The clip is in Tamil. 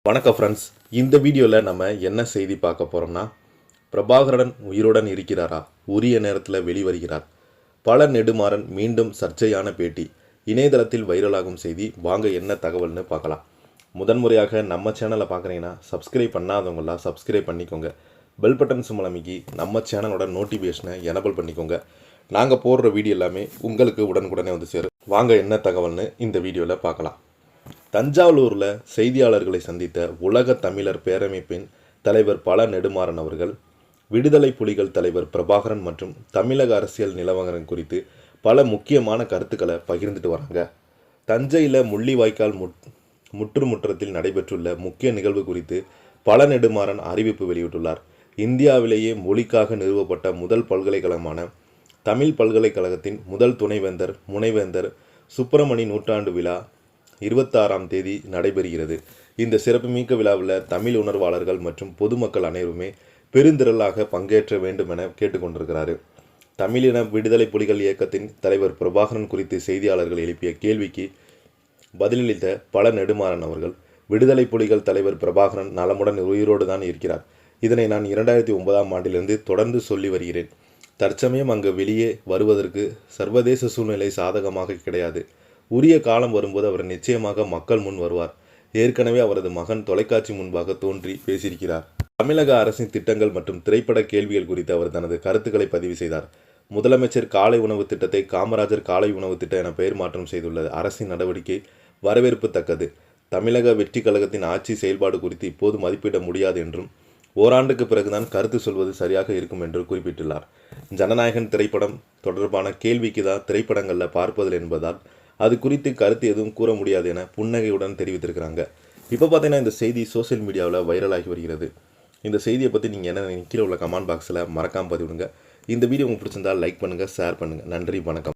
வணக்கம் ஃப்ரெண்ட்ஸ். இந்த வீடியோவில் நம்ம என்ன செய்தி பார்க்க போகிறோம்னா, பிரபாகரன் உயிருடன் இருக்கிறாரா, உரிய நேரத்தில் வெளிவருகிறார். பல நெடுமாறன் மீண்டும் சர்ச்சையான பேட்டி. இணையதளத்தில் வைரலாகும் செய்தி. வாங்க என்ன தகவல்னு பார்க்கலாம். முதன்முறையாக நம்ம சேனலை பார்க்குறீங்கன்னா சப்ஸ்கிரைப் பண்ணாதவங்களாம் சப்ஸ்கிரைப் பண்ணிக்கோங்க. பெல் பட்டன் சிம்பல் அமைக்கி நம்ம சேனலோட நோட்டிஃபிகேஷனை எனபிள் பண்ணிக்கோங்க. நாங்கள் போடுற வீடியோ எல்லாமே உங்களுக்கு உடனுக்குடனே வந்து சேரும். வாங்க என்ன தகவல்னு இந்த வீடியோவில் பார்க்கலாம். தஞ்சாவூரில் செய்தியாளர்களை சந்தித்த உலக தமிழர் பேரமைப்பின் தலைவர் பல நெடுமாறன் அவர்கள் விடுதலை புலிகள் தலைவர் பிரபாகரன் மற்றும் தமிழக அரசியல் நிலவரம் குறித்து பல முக்கியமான கருத்துக்களை பகிர்ந்துட்டு வராங்க. தஞ்சையில் முள்ளிவாய்க்கால் முற்றுமுற்றத்தில் நடைபெற்றுள்ள முக்கிய நிகழ்வு குறித்து பல நெடுமாறன் அறிவிப்பு வெளியிட்டுள்ளார். இந்தியாவிலேயே மொழிக்காக நிறுவப்பட்ட முதல் பல்கலைக்கழகமான தமிழ் பல்கலைக்கழகத்தின் முதல் துணைவேந்தர் முனைவேந்தர் சுப்பிரமணி நூற்றாண்டு விழா 26ஆம் தேதி நடைபெறுகிறது. இந்த சிறப்புமிக்க விழாவில் தமிழ் உணர்வாளர்கள் மற்றும் பொதுமக்கள் அனைவருமே பெருந்திரளாக பங்கேற்ற வேண்டும் என கேட்டுக்கொண்டிருக்கிறார். தமிழின விடுதலை புலிகள் இயக்கத்தின் தலைவர் பிரபாகரன் குறித்து செய்தியாளர்கள் எழுப்பிய கேள்விக்கு பதிலளித்த பல நெடுமாறன் அவர்கள், விடுதலை புலிகள் தலைவர் பிரபாகரன் நலமுடன் உயிரோடு தான் இருக்கிறார். இதனை நான் 2009ஆம் ஆண்டிலிருந்து தொடர்ந்து சொல்லி வருகிறேன். தற்சமயம் அங்கு வெளியே வருவதற்கு சர்வதேச சூழ்நிலை சாதகமாக கிடையாது. உரிய காலம் வரும்போது அவர் நிச்சயமாக மக்கள் முன் வருவார். ஏற்கனவே அவரது மகன் தொலைக்காட்சி முன்பாக தோன்றி பேசியிருக்கிறார். தமிழக அரசின் திட்டங்கள் மற்றும் திரைப்பட கேள்விகள் குறித்து அவர் தனது கருத்துக்களை பதிவு செய்தார். முதலமைச்சர் காலை உணவு திட்டத்தை காமராஜர் காலை உணவு திட்டம் என பெயர் மாற்றம் செய்துள்ள அரசின் நடவடிக்கை வரவேற்பு தக்கது. தமிழக வெற்றி கழகத்தின் ஆட்சி செயல்பாடு குறித்து இப்போது மதிப்பிட முடியாது என்றும் ஓராண்டுக்கு பிறகுதான் கருத்து சொல்வது சரியாக இருக்கும் என்று குறிப்பிட்டுள்ளார். ஜனநாயகன் திரைப்படம் தொடர்பான கேள்விக்கு தான் திரைப்படங்களில் பார்ப்பதில் என்பதால் அது குறித்து கருத்து எதுவும் கூற முடியாது என புன்னகையுடன் தெரிவித்திருக்கிறாங்க. இப்போ பார்த்தீங்கன்னா இந்த செய்தி சோசியல் மீடியாவில் வைரலாகி வருகிறது. இந்த செய்தியை பற்றி நீங்கள் என்ன கீழே உள்ள கமெண்ட் பாக்ஸில் மறக்காமல் பதிவிடுங்க. இந்த வீடியோ உங்களுக்கு பிடிச்சிருந்தால் லைக் பண்ணுங்கள், ஷேர் பண்ணுங்கள். நன்றி, வணக்கம்.